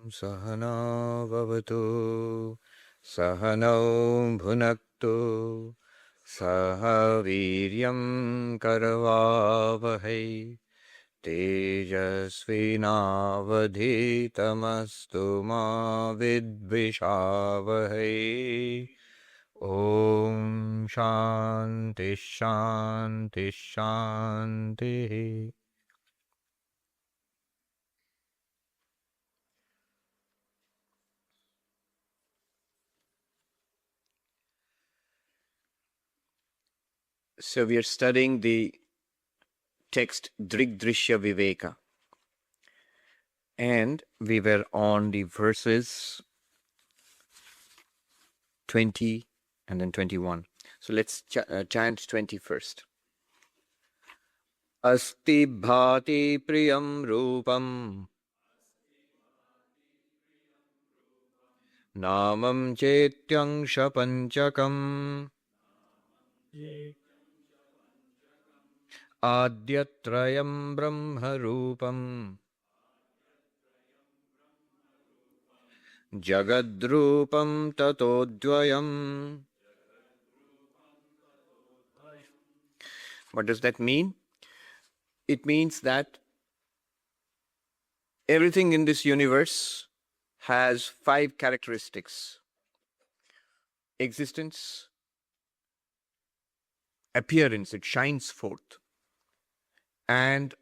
Sahana Vavatu Sahanau Bhunaktu Sahaviryam Karavavahai Tejasvinavadhitamastu ma vidvishavahai. Om Shanti Shanti Shanti. So we are studying the text Drigdrishya Viveka, and we were on the verses 20 and then 21. So let's chant 20 first. Asti bhati priyam rupam namam chetyang shapanchakam adyatrayam brahma rupam jagadrupam tatodvayam. What does that mean? It means that everything in this universe has 5 characteristics: existence, appearance, it shines forth, and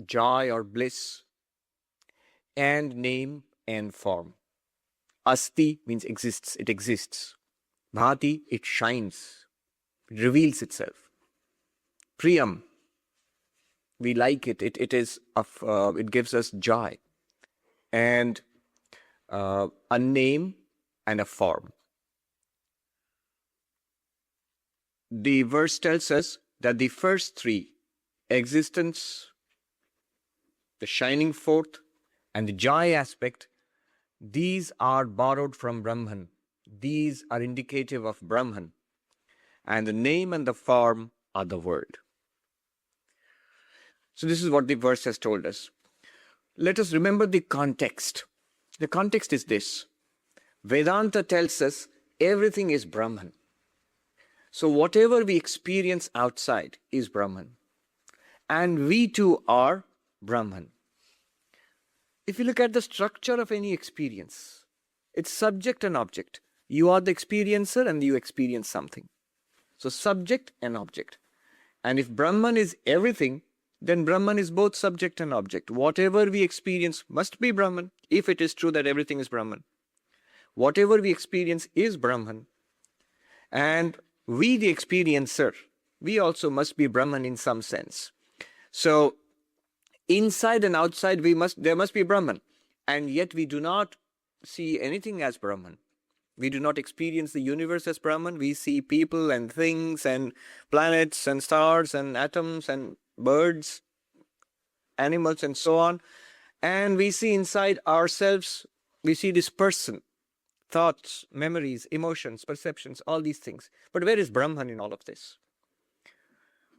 joy or bliss, and name and form. Asti means exists, it exists. Bhati, it shines, it reveals itself. Priyam, we like it, it gives us joy. And a name and a form. The verse tells us that the first 3, existence, the shining forth, and the joy aspect, these are borrowed from Brahman. These are indicative of Brahman. And the name and the form are the word. So this is what the verse has told us. Let us remember the context. The context is this. Vedanta tells us everything is Brahman. So whatever we experience outside is Brahman. And we too are Brahman. If you look at the structure of any experience, it's subject and object. You are the experiencer and you experience something. So subject and object. And if Brahman is everything, then Brahman is both subject and object. Whatever we experience must be Brahman, if it is true that everything is Brahman. Whatever we experience is Brahman. And we, the experiencer, we also must be Brahman in some sense. So, inside and outside there must be Brahman. And yet we do not see anything as Brahman. We do not experience the universe as Brahman. We see people and things and planets and stars and atoms and birds, animals and so on. And we see inside ourselves, we see this person, thoughts, memories, emotions, perceptions, all these things. But where is Brahman in all of this?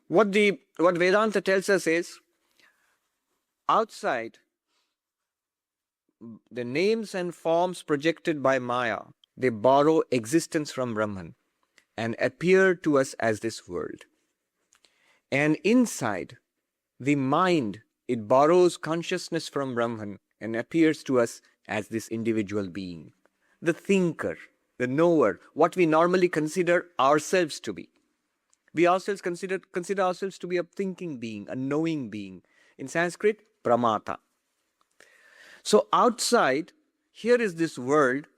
What Vedanta tells us is, outside, the names and forms projected by Maya, they borrow existence from Brahman and appear to us as this world. And inside, the mind, it borrows consciousness from Brahman and appears to us as this individual being. The thinker, the knower, what we normally consider ourselves to be. We ourselves consider ourselves to be a thinking being, a knowing being. In Sanskrit, pramata. So outside, here is this world,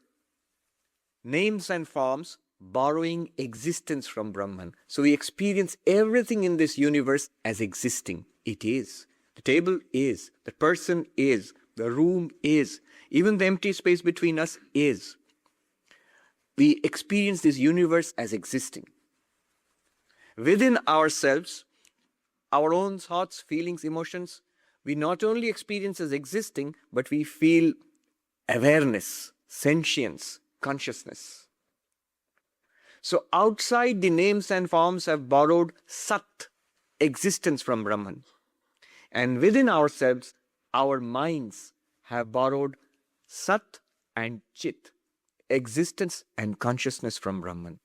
names and forms, borrowing existence from Brahman. So we experience everything in this universe as existing. It is. The table is. The person is. The room is. Even the empty space between us is. We experience this universe as existing. Within ourselves, our own thoughts, feelings, emotions, we not only experience as existing, but we feel awareness, sentience, consciousness. So outside, the names and forms have borrowed Sat, existence from Brahman. And within ourselves, our minds have borrowed Sat and Chit, existence and consciousness from Brahman.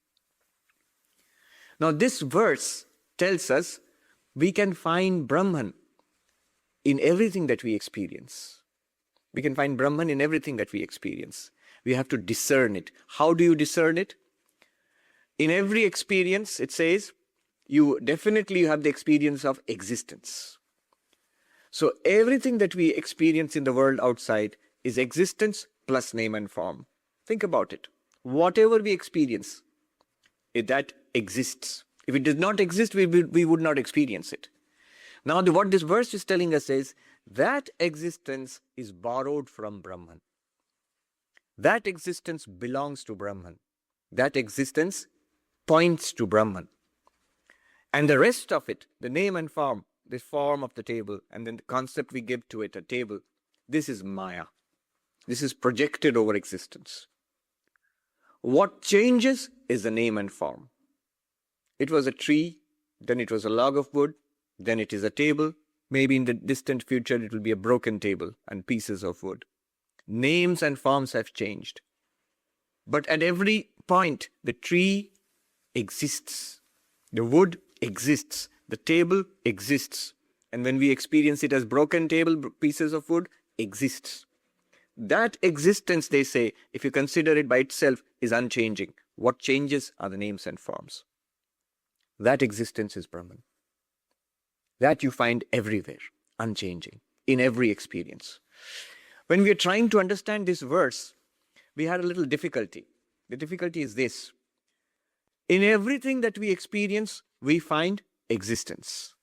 Now this verse tells us we can find Brahman in everything that we experience. We can find Brahman in everything that we experience. We have to discern it. How do you discern it? In every experience, it says, you definitely have the experience of existence. So everything that we experience in the world outside is existence plus name and form. Think about it. Whatever we experience, that exists. If it did not exist, we would not experience it. Now, what this verse is telling us is that existence is borrowed from Brahman. That existence belongs to Brahman. That existence points to Brahman. And the rest of it, the name and form, the form of the table, and then the concept we give to it, a table, this is Maya. This is projected over existence. What changes is the name and form. It was a tree, then it was a log of wood, then it is a table. Maybe in the distant future it will be a broken table and pieces of wood. Names and forms have changed. But at every point, the tree exists. The wood exists. The table exists. And when we experience it as broken table, pieces of wood, exists. That existence, they say, if you consider it by itself, is unchanging. What changes are the names and forms. That existence is Brahman. That you find everywhere, unchanging, in every experience. When we are trying to understand this verse, we had a little difficulty. The difficulty is this. In everything that we experience, we find existence.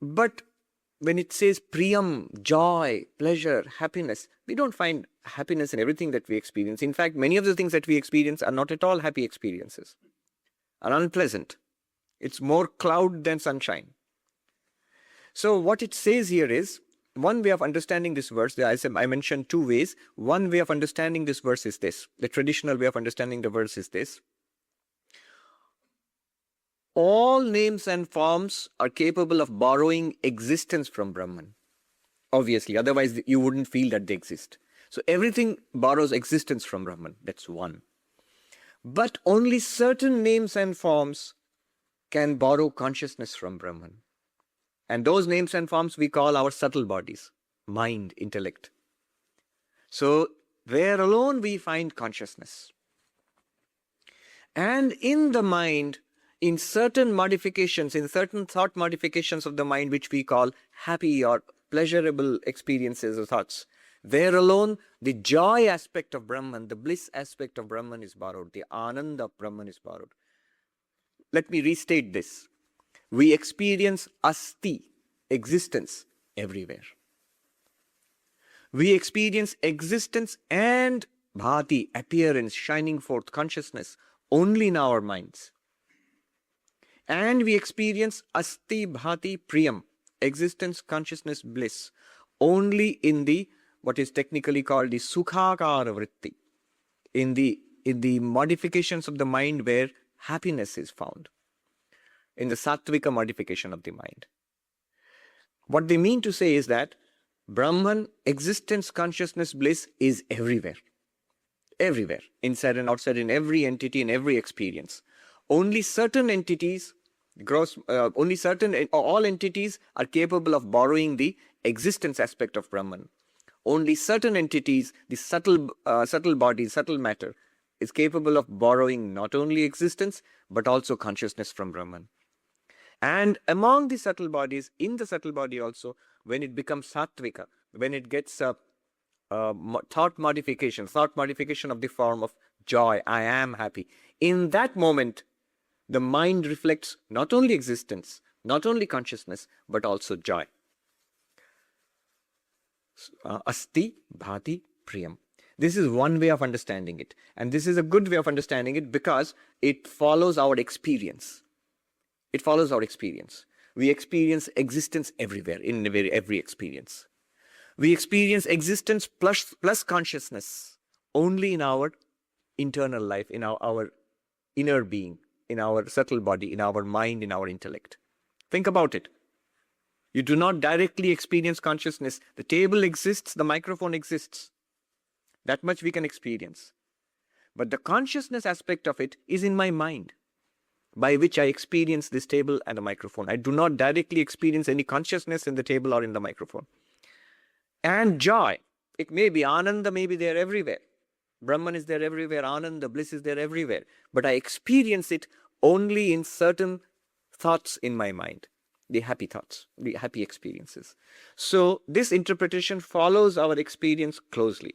But when it says priyam, joy, pleasure, happiness, we don't find happiness in everything that we experience. In fact, many of the things that we experience are not at all happy experiences, are unpleasant. It's more cloud than sunshine. So what it says here is, one way of understanding this verse, I mentioned two ways. One way of understanding this verse is this. The traditional way of understanding the verse is this. All names and forms are capable of borrowing existence from Brahman. Obviously, otherwise you wouldn't feel that they exist. So everything borrows existence from Brahman. That's one. But only certain names and forms can borrow consciousness from Brahman. And those names and forms we call our subtle bodies, mind, intellect. So there alone we find consciousness. And in the mind, in certain modifications, in certain thought modifications of the mind which we call happy or pleasurable experiences or thoughts, there alone the joy aspect of Brahman, the bliss aspect of Brahman is borrowed, the ananda of Brahman is borrowed. Let me restate this. We experience asti, existence, everywhere. We experience existence and bhati, appearance, shining forth, consciousness, only in our minds. And we experience asti, bhati, priyam, existence, consciousness, bliss, only in the, what is technically called the sukhakara vritti, in the modifications of the mind where happiness is found, in the sattvika modification of the mind. What they mean to say is that Brahman, existence, consciousness, bliss is everywhere. Everywhere, inside and outside, in every entity, in every experience. Only certain entities, all entities are capable of borrowing the existence aspect of Brahman. Only certain entities, the subtle body, subtle matter, is capable of borrowing not only existence, but also consciousness from Brahman. And among the subtle bodies, in the subtle body also, when it becomes sattvika, when it gets thought modification of the form of joy, I am happy, in that moment, the mind reflects not only existence, not only consciousness, but also joy. Asti, bhati, priyam. This is one way of understanding it. And this is a good way of understanding it because it follows our experience. It follows our experience. We experience existence everywhere, in every experience. We experience existence plus consciousness only in our internal life, in our inner being, in our subtle body, in our mind, in our intellect. Think about it. You do not directly experience consciousness. The table exists, the microphone exists. That much we can experience. But the consciousness aspect of it is in my mind, by which I experience this table and the microphone. I do not directly experience any consciousness in the table or in the microphone. And joy. It may be Ananda, may be there everywhere. Brahman is there everywhere. Ananda, bliss is there everywhere. But I experience it only in certain thoughts in my mind. The happy thoughts, the happy experiences. So this interpretation follows our experience closely.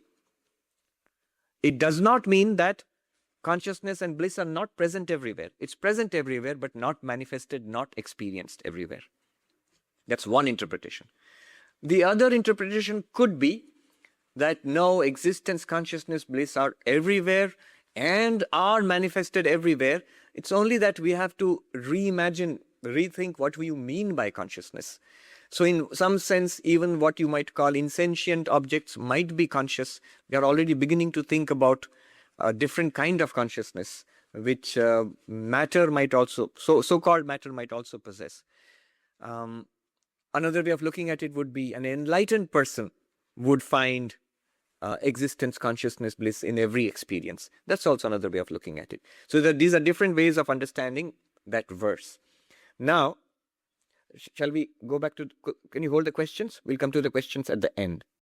It does not mean that consciousness and bliss are not present everywhere. It's present everywhere, but not manifested, not experienced everywhere. That's one interpretation. The other interpretation could be that no, existence, consciousness, bliss are everywhere and are manifested everywhere. It's only that we have to reimagine, rethink what we mean by consciousness. So in some sense, even what you might call insentient objects might be conscious. We are already beginning to think about a different kind of consciousness, which matter might also, so-called matter might also possess. Another way of looking at it would be an enlightened person would find existence, consciousness, bliss in every experience. That's also another way of looking at it. So that these are different ways of understanding that verse. Now, shall we go back to, can you hold the questions? We'll come to the questions at the end.